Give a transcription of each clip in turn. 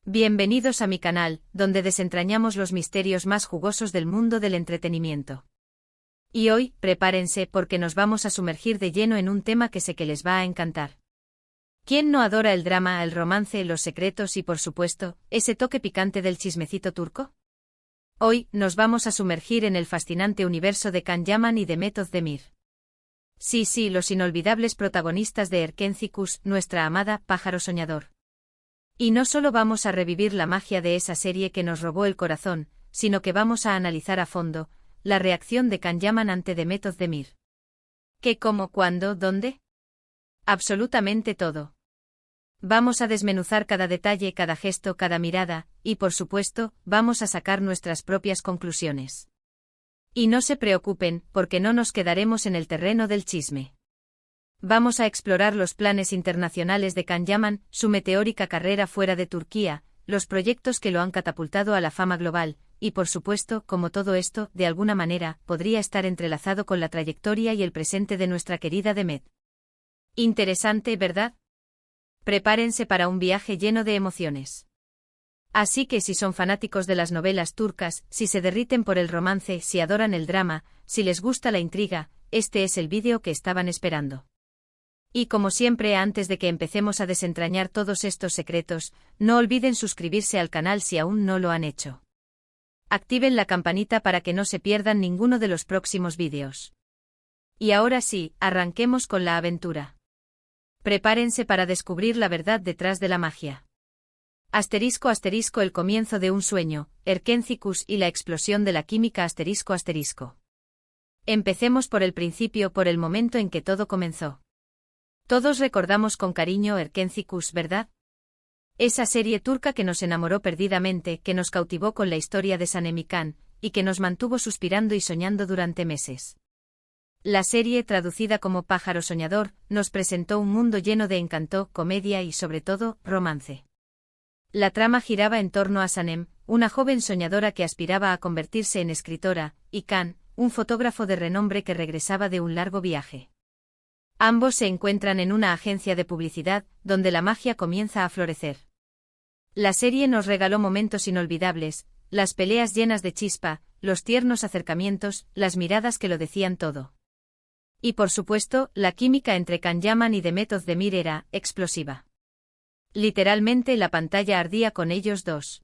Bienvenidos a mi canal, donde desentrañamos los misterios más jugosos del mundo del entretenimiento. Y hoy, prepárense porque nos vamos a sumergir de lleno en un tema que sé que les va a encantar. ¿Quién no adora el drama, el romance, los secretos y por supuesto, ese toque picante del chismecito turco? Hoy, nos vamos a sumergir en el fascinante universo de Can Yaman y de Mehmet Özdemir. Sí, los inolvidables protagonistas de Erkenci Kuş, nuestra amada pájaro soñador. Y no solo vamos a revivir la magia de esa serie que nos robó el corazón, sino que vamos a analizar a fondo la reacción de Can Yaman ante Mehmet Özdemir. ¿Qué, cómo, cuándo, dónde? Absolutamente todo. Vamos a desmenuzar cada detalle, cada gesto, cada mirada, y por supuesto, vamos a sacar nuestras propias conclusiones. Y no se preocupen, porque no nos quedaremos en el terreno del chisme. Vamos a explorar los planes internacionales de Can Yaman, su meteórica carrera fuera de Turquía, los proyectos que lo han catapultado a la fama global, y por supuesto, cómo todo esto, de alguna manera, podría estar entrelazado con la trayectoria y el presente de nuestra querida Demet. Interesante, ¿verdad? Prepárense para un viaje lleno de emociones. Así que si son fanáticos de las novelas turcas, si se derriten por el romance, si adoran el drama, si les gusta la intriga, este es el vídeo que estaban esperando. Y como siempre, antes de que empecemos a desentrañar todos estos secretos, no olviden suscribirse al canal si aún no lo han hecho. Activen la campanita para que no se pierdan ninguno de los próximos vídeos. Y ahora sí, arranquemos con la aventura. Prepárense para descubrir la verdad detrás de la magia. Asterisco el comienzo de un sueño, Erkenci Kuş y la explosión de la química asterisco. Empecemos por el principio, por el momento en que todo comenzó. Todos recordamos con cariño Erkenci Kuş, ¿verdad? Esa serie turca que nos enamoró perdidamente, que nos cautivó con la historia de Sanem y Can, y que nos mantuvo suspirando y soñando durante meses. La serie, traducida como Pájaro Soñador, nos presentó un mundo lleno de encanto, comedia y, sobre todo, romance. La trama giraba en torno a Sanem, una joven soñadora que aspiraba a convertirse en escritora, y Can, un fotógrafo de renombre que regresaba de un largo viaje. Ambos se encuentran en una agencia de publicidad, donde la magia comienza a florecer. La serie nos regaló momentos inolvidables, las peleas llenas de chispa, los tiernos acercamientos, las miradas que lo decían todo. Y por supuesto, la química entre Can Yaman y Mehmet Özdemir era explosiva. Literalmente la pantalla ardía con ellos dos.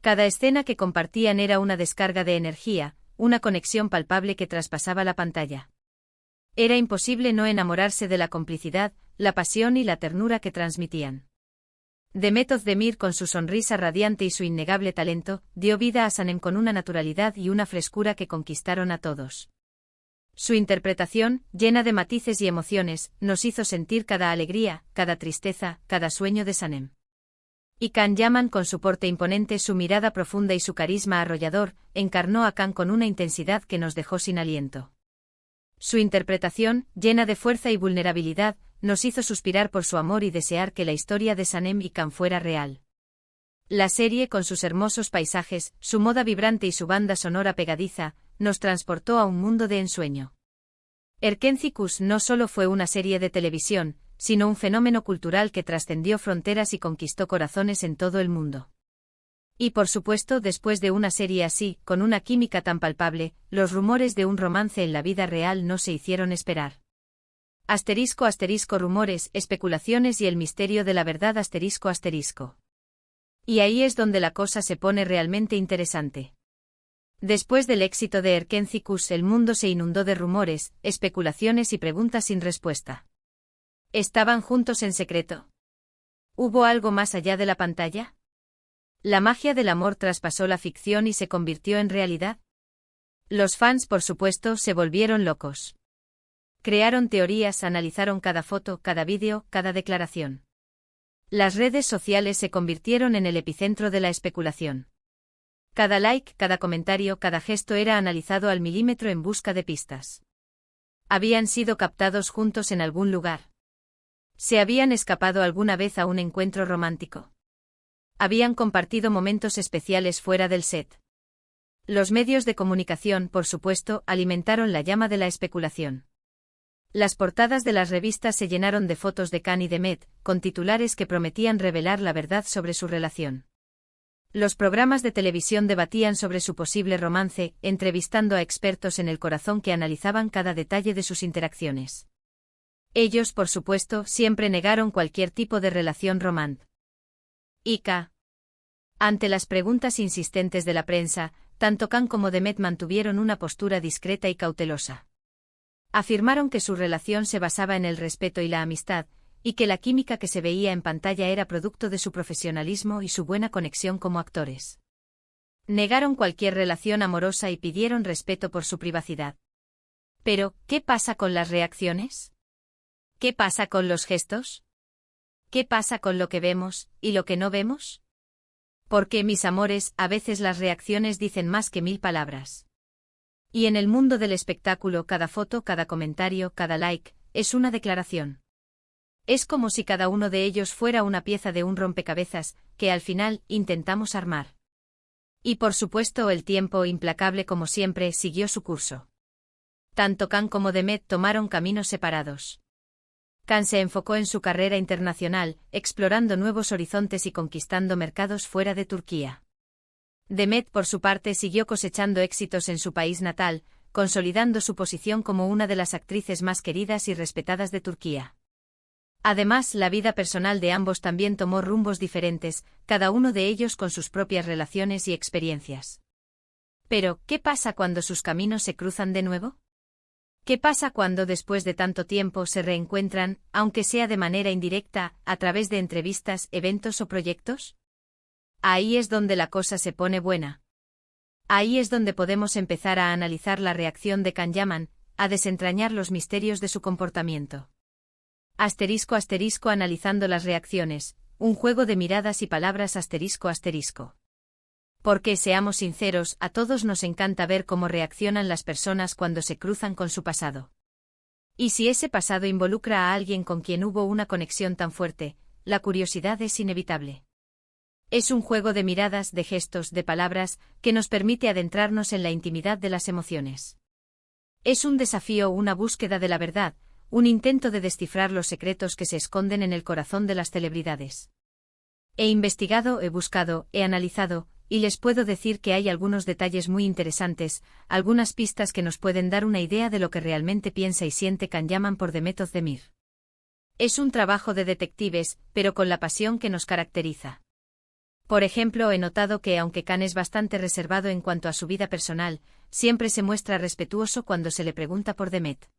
Cada escena que compartían era una descarga de energía, una conexión palpable que traspasaba la pantalla. Era imposible no enamorarse de la complicidad, la pasión y la ternura que transmitían. Mehmet Özdemir, con su sonrisa radiante y su innegable talento, dio vida a Sanem con una naturalidad y una frescura que conquistaron a todos. Su interpretación, llena de matices y emociones, nos hizo sentir cada alegría, cada tristeza, cada sueño de Sanem. Y Can Yaman, con su porte imponente, su mirada profunda y su carisma arrollador, encarnó a Can con una intensidad que nos dejó sin aliento. Su interpretación, llena de fuerza y vulnerabilidad, nos hizo suspirar por su amor y desear que la historia de Sanem y Can fuera real. La serie, con sus hermosos paisajes, su moda vibrante y su banda sonora pegadiza, nos transportó a un mundo de ensueño. Erkenci Kuş no solo fue una serie de televisión, sino un fenómeno cultural que trascendió fronteras y conquistó corazones en todo el mundo. Y por supuesto, después de una serie así, con una química tan palpable, los rumores de un romance en la vida real no se hicieron esperar. Asterisco rumores, especulaciones y el misterio de la verdad asterisco. Y ahí es donde la cosa se pone realmente interesante. Después del éxito de Erkenci Kuş, el mundo se inundó de rumores, especulaciones y preguntas sin respuesta. ¿Estaban juntos en secreto? ¿Hubo algo más allá de la pantalla? ¿La magia del amor traspasó la ficción y se convirtió en realidad? Los fans, por supuesto, se volvieron locos. Crearon teorías, analizaron cada foto, cada vídeo, cada declaración. Las redes sociales se convirtieron en el epicentro de la especulación. Cada like, cada comentario, cada gesto era analizado al milímetro en busca de pistas. ¿Habían sido captados juntos en algún lugar? ¿Se habían escapado alguna vez a un encuentro romántico? ¿Habían compartido momentos especiales fuera del set? Los medios de comunicación, por supuesto, alimentaron la llama de la especulación. Las portadas de las revistas se llenaron de fotos de Khan y Demet, con titulares que prometían revelar la verdad sobre su relación. Los programas de televisión debatían sobre su posible romance, entrevistando a expertos en el corazón que analizaban cada detalle de sus interacciones. Ellos, por supuesto, siempre negaron cualquier tipo de relación romántica. Ante las preguntas insistentes de la prensa, tanto Khan como Demet mantuvieron una postura discreta y cautelosa. Afirmaron que su relación se basaba en el respeto y la amistad, y que la química que se veía en pantalla era producto de su profesionalismo y su buena conexión como actores. Negaron cualquier relación amorosa y pidieron respeto por su privacidad. Pero, ¿qué pasa con las reacciones? ¿Qué pasa con los gestos? ¿Qué pasa con lo que vemos y lo que no vemos? Porque, mis amores, a veces las reacciones dicen más que 1000 palabras. Y en el mundo del espectáculo, cada foto, cada comentario, cada like, es una declaración. Es como si cada uno de ellos fuera una pieza de un rompecabezas, que al final intentamos armar. Y por supuesto el tiempo, implacable como siempre, siguió su curso. Tanto Khan como Demet tomaron caminos separados. Khan se enfocó en su carrera internacional, explorando nuevos horizontes y conquistando mercados fuera de Turquía. Demet, por su parte, siguió cosechando éxitos en su país natal, consolidando su posición como una de las actrices más queridas y respetadas de Turquía. Además, la vida personal de ambos también tomó rumbos diferentes, cada uno de ellos con sus propias relaciones y experiencias. Pero, ¿qué pasa cuando sus caminos se cruzan de nuevo? ¿Qué pasa cuando después de tanto tiempo se reencuentran, aunque sea de manera indirecta, a través de entrevistas, eventos o proyectos? Ahí es donde la cosa se pone buena. Ahí es donde podemos empezar a analizar la reacción de Khan Yaman, a desentrañar los misterios de su comportamiento. *** Analizando las reacciones, un juego de miradas y palabras ***. Porque, seamos sinceros, a todos nos encanta ver cómo reaccionan las personas cuando se cruzan con su pasado. Y si ese pasado involucra a alguien con quien hubo una conexión tan fuerte, la curiosidad es inevitable. Es un juego de miradas, de gestos, de palabras, que nos permite adentrarnos en la intimidad de las emociones. Es un desafío, una búsqueda de la verdad, un intento de descifrar los secretos que se esconden en el corazón de las celebridades. He investigado, he buscado, he analizado, y les puedo decir que hay algunos detalles muy interesantes, algunas pistas que nos pueden dar una idea de lo que realmente piensa y siente Khan Yaman por Demet Özdemir. Es un trabajo de detectives, pero con la pasión que nos caracteriza. Por ejemplo, he notado que aunque Khan es bastante reservado en cuanto a su vida personal, siempre se muestra respetuoso cuando se le pregunta por Demet.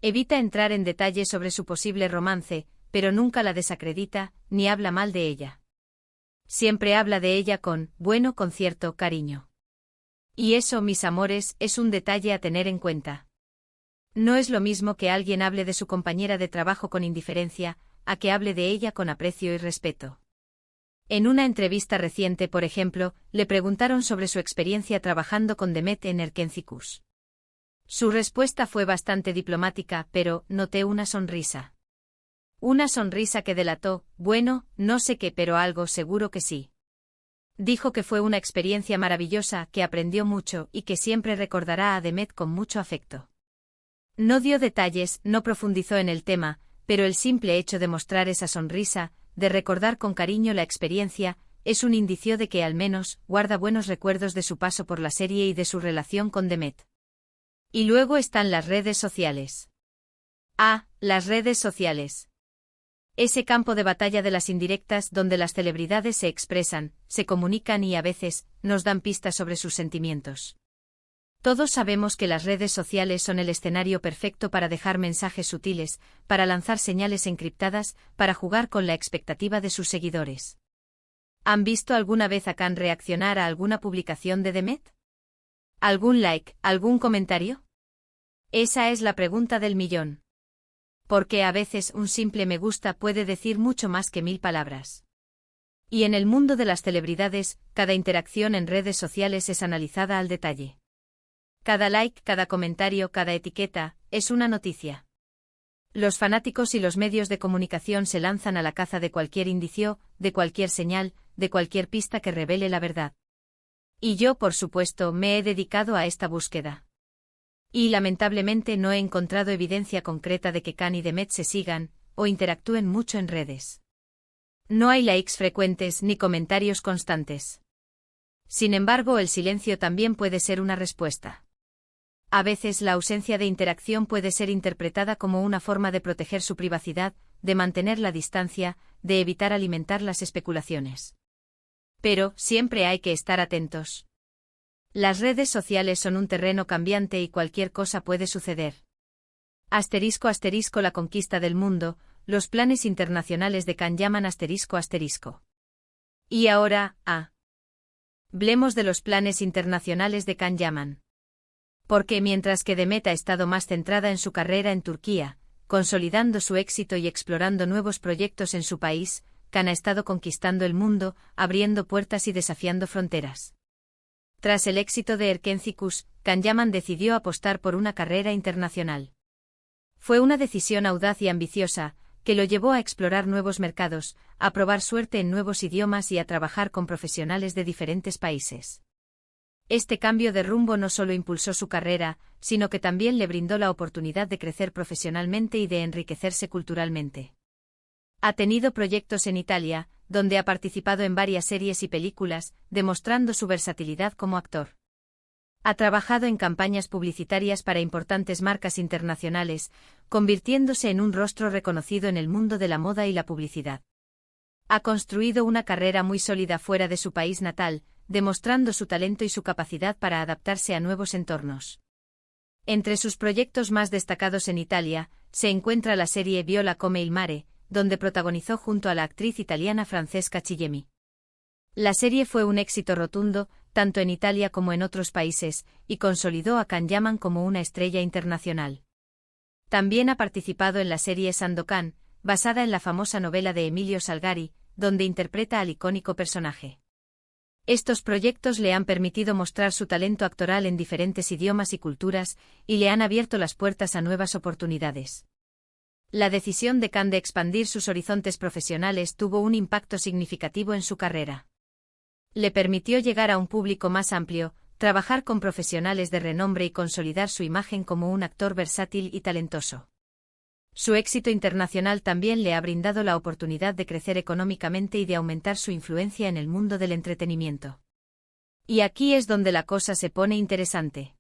Evita entrar en detalle sobre su posible romance, pero nunca la desacredita, ni habla mal de ella. Siempre habla de ella con cierto cariño. Y eso, mis amores, es un detalle a tener en cuenta. No es lo mismo que alguien hable de su compañera de trabajo con indiferencia, a que hable de ella con aprecio y respeto. En una entrevista reciente, por ejemplo, le preguntaron sobre su experiencia trabajando con Demet en Erkencikus. Su respuesta fue bastante diplomática, pero noté una sonrisa. Una sonrisa que delató, no sé qué, pero algo seguro que sí. Dijo que fue una experiencia maravillosa, que aprendió mucho y que siempre recordará a Demet con mucho afecto. No dio detalles, no profundizó en el tema, pero el simple hecho de mostrar esa sonrisa, de recordar con cariño la experiencia, es un indicio de que al menos guarda buenos recuerdos de su paso por la serie y de su relación con Demet. Y luego están las redes sociales. Las redes sociales. Ese campo de batalla de las indirectas donde las celebridades se expresan, se comunican y a veces nos dan pistas sobre sus sentimientos. Todos sabemos que las redes sociales son el escenario perfecto para dejar mensajes sutiles, para lanzar señales encriptadas, para jugar con la expectativa de sus seguidores. ¿Han visto alguna vez a Khan reaccionar a alguna publicación de Demet? ¿Algún like, algún comentario? Esa es la pregunta del millón. Porque a veces un simple me gusta puede decir mucho más que 1000 palabras. Y en el mundo de las celebridades, cada interacción en redes sociales es analizada al detalle. Cada like, cada comentario, cada etiqueta, es una noticia. Los fanáticos y los medios de comunicación se lanzan a la caza de cualquier indicio, de cualquier señal, de cualquier pista que revele la verdad. Y yo, por supuesto, me he dedicado a esta búsqueda. Y lamentablemente no he encontrado evidencia concreta de que Khan y Demet se sigan o interactúen mucho en redes. No hay likes frecuentes ni comentarios constantes. Sin embargo, el silencio también puede ser una respuesta. A veces la ausencia de interacción puede ser interpretada como una forma de proteger su privacidad, de mantener la distancia, de evitar alimentar las especulaciones. Pero siempre hay que estar atentos. Las redes sociales son un terreno cambiante y cualquier cosa puede suceder. Asterisco asterisco la conquista del mundo, los planes internacionales de Khan llaman asterisco asterisco. Y ahora, hablemos de los planes internacionales de Khan Yaman. Porque mientras que Demet ha estado más centrada en su carrera en Turquía, consolidando su éxito y explorando nuevos proyectos en su país, Khan ha estado conquistando el mundo, abriendo puertas y desafiando fronteras. Tras el éxito de Erkencikus, Khan Yaman decidió apostar por una carrera internacional. Fue una decisión audaz y ambiciosa, que lo llevó a explorar nuevos mercados, a probar suerte en nuevos idiomas y a trabajar con profesionales de diferentes países. Este cambio de rumbo no solo impulsó su carrera, sino que también le brindó la oportunidad de crecer profesionalmente y de enriquecerse culturalmente. Ha tenido proyectos en Italia, donde ha participado en varias series y películas, demostrando su versatilidad como actor. Ha trabajado en campañas publicitarias para importantes marcas internacionales, convirtiéndose en un rostro reconocido en el mundo de la moda y la publicidad. Ha construido una carrera muy sólida fuera de su país natal, demostrando su talento y su capacidad para adaptarse a nuevos entornos. Entre sus proyectos más destacados en Italia, se encuentra la serie Viola come il mare, donde protagonizó junto a la actriz italiana Francesca Chillemi. La serie fue un éxito rotundo, tanto en Italia como en otros países, y consolidó a Khan Yaman como una estrella internacional. También ha participado en la serie Sandokan, basada en la famosa novela de Emilio Salgari, donde interpreta al icónico personaje. Estos proyectos le han permitido mostrar su talento actoral en diferentes idiomas y culturas, y le han abierto las puertas a nuevas oportunidades. La decisión de Khan de expandir sus horizontes profesionales tuvo un impacto significativo en su carrera. Le permitió llegar a un público más amplio, trabajar con profesionales de renombre y consolidar su imagen como un actor versátil y talentoso. Su éxito internacional también le ha brindado la oportunidad de crecer económicamente y de aumentar su influencia en el mundo del entretenimiento. Y aquí es donde la cosa se pone interesante.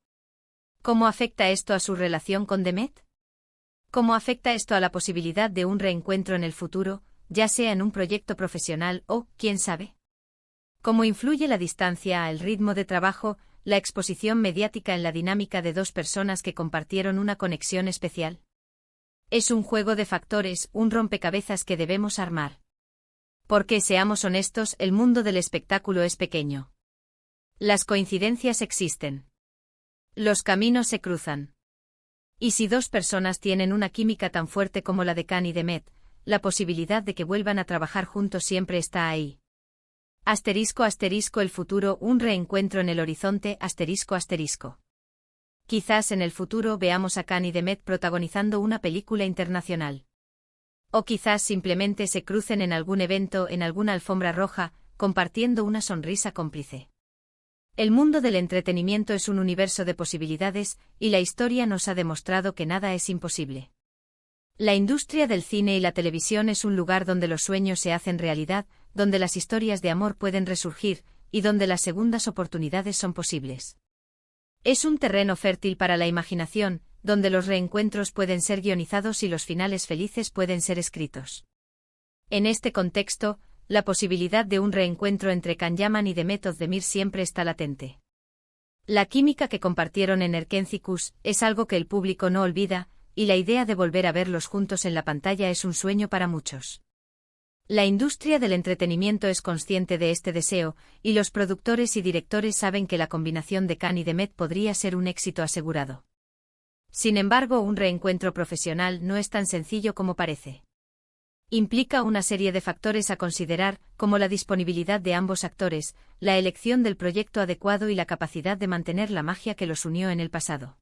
¿Cómo afecta esto a su relación con Demet? ¿Cómo afecta esto a la posibilidad de un reencuentro en el futuro, ya sea en un proyecto profesional o, quién sabe? ¿Cómo influye la distancia, el ritmo de trabajo, la exposición mediática en la dinámica de dos personas que compartieron una conexión especial? Es un juego de factores, un rompecabezas que debemos armar. Porque, seamos honestos, el mundo del espectáculo es pequeño. Las coincidencias existen. Los caminos se cruzan. Y si dos personas tienen una química tan fuerte como la de Khan y Demet, la posibilidad de que vuelvan a trabajar juntos siempre está ahí. Asterisco asterisco el futuro, un reencuentro en el horizonte, asterisco asterisco. Quizás en el futuro veamos a Khan y Demet protagonizando una película internacional. O quizás simplemente se crucen en algún evento, en alguna alfombra roja, compartiendo una sonrisa cómplice. El mundo del entretenimiento es un universo de posibilidades, y la historia nos ha demostrado que nada es imposible. La industria del cine y la televisión es un lugar donde los sueños se hacen realidad, donde las historias de amor pueden resurgir, y donde las segundas oportunidades son posibles. Es un terreno fértil para la imaginación, donde los reencuentros pueden ser guionizados y los finales felices pueden ser escritos. En este contexto, la posibilidad de un reencuentro entre Khan Yaman y Demet Özdemir siempre está latente. La química que compartieron en Erkencikus es algo que el público no olvida, y la idea de volver a verlos juntos en la pantalla es un sueño para muchos. La industria del entretenimiento es consciente de este deseo, y los productores y directores saben que la combinación de Khan y Demet podría ser un éxito asegurado. Sin embargo, un reencuentro profesional no es tan sencillo como parece. Implica una serie de factores a considerar, como la disponibilidad de ambos actores, la elección del proyecto adecuado y la capacidad de mantener la magia que los unió en el pasado.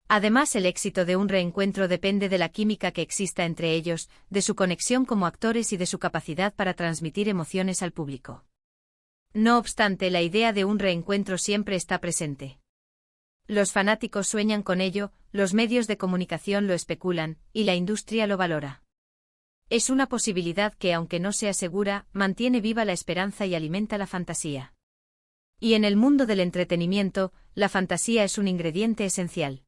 Además, el éxito de un reencuentro depende de la química que exista entre ellos, de su conexión como actores y de su capacidad para transmitir emociones al público. No obstante, la idea de un reencuentro siempre está presente. Los fanáticos sueñan con ello, los medios de comunicación lo especulan, y la industria lo valora. Es una posibilidad que, aunque no sea segura, mantiene viva la esperanza y alimenta la fantasía. Y en el mundo del entretenimiento, la fantasía es un ingrediente esencial.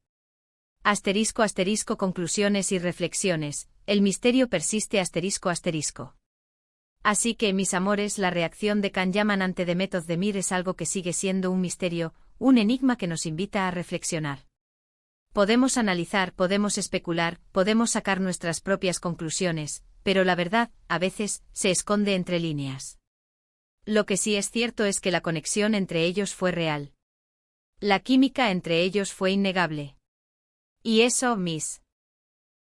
Asterisco asterisco conclusiones y reflexiones, el misterio persiste asterisco asterisco. Así que, mis amores, la reacción de Can Yaman ante Demet Özdemir es algo que sigue siendo un misterio, un enigma que nos invita a reflexionar. Podemos analizar, podemos especular, podemos sacar nuestras propias conclusiones, pero la verdad, a veces, se esconde entre líneas. Lo que sí es cierto es que la conexión entre ellos fue real. La química entre ellos fue innegable. Y eso, mis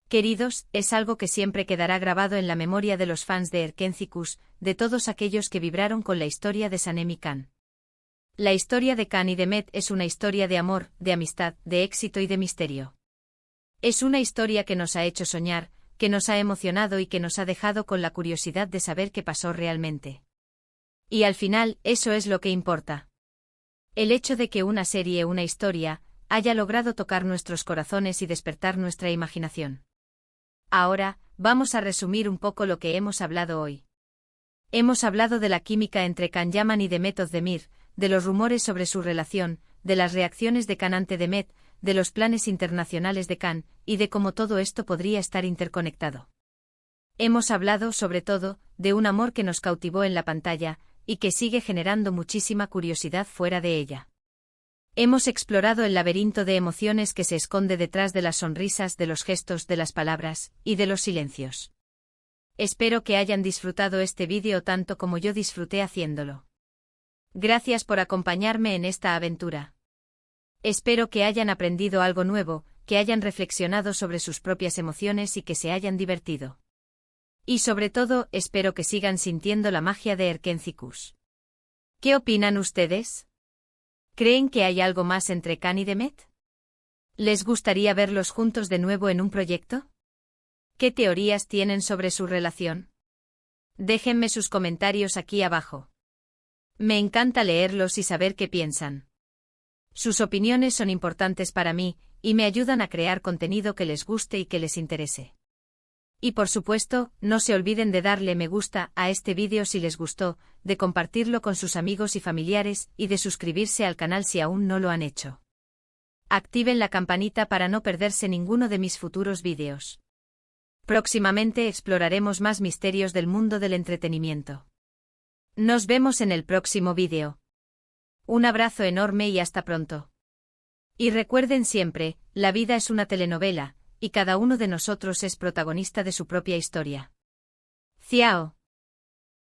queridos, es algo que siempre quedará grabado en la memoria de los fans de Erkencikus, de todos aquellos que vibraron con la historia de Sanem y Can. La historia de Can y Demet es una historia de amor, de amistad, de éxito y de misterio. Es una historia que nos ha hecho soñar, que nos ha emocionado y que nos ha dejado con la curiosidad de saber qué pasó realmente. Y al final, eso es lo que importa. El hecho de que una serie, una historia, haya logrado tocar nuestros corazones y despertar nuestra imaginación. Ahora, vamos a resumir un poco lo que hemos hablado hoy. Hemos hablado de la química entre Can Yaman y Demet Özdemir, de los rumores sobre su relación, de las reacciones de Can ante Demet, de los planes internacionales de Can, y de cómo todo esto podría estar interconectado. Hemos hablado, sobre todo, de un amor que nos cautivó en la pantalla, y que sigue generando muchísima curiosidad fuera de ella. Hemos explorado el laberinto de emociones que se esconde detrás de las sonrisas, de los gestos, de las palabras, y de los silencios. Espero que hayan disfrutado este vídeo tanto como yo disfruté haciéndolo. Gracias por acompañarme en esta aventura. Espero que hayan aprendido algo nuevo, que hayan reflexionado sobre sus propias emociones y que se hayan divertido. Y sobre todo, espero que sigan sintiendo la magia de Erkencikus. ¿Qué opinan ustedes? ¿Creen que hay algo más entre Can y Demet? ¿Les gustaría verlos juntos de nuevo en un proyecto? ¿Qué teorías tienen sobre su relación? Déjenme sus comentarios aquí abajo. Me encanta leerlos y saber qué piensan. Sus opiniones son importantes para mí, y me ayudan a crear contenido que les guste y que les interese. Y por supuesto, no se olviden de darle me gusta a este vídeo si les gustó, de compartirlo con sus amigos y familiares y de suscribirse al canal si aún no lo han hecho. Activen la campanita para no perderse ninguno de mis futuros vídeos. Próximamente exploraremos más misterios del mundo del entretenimiento. Nos vemos en el próximo vídeo. Un abrazo enorme y hasta pronto. Y recuerden siempre, la vida es una telenovela, y cada uno de nosotros es protagonista de su propia historia. Ciao.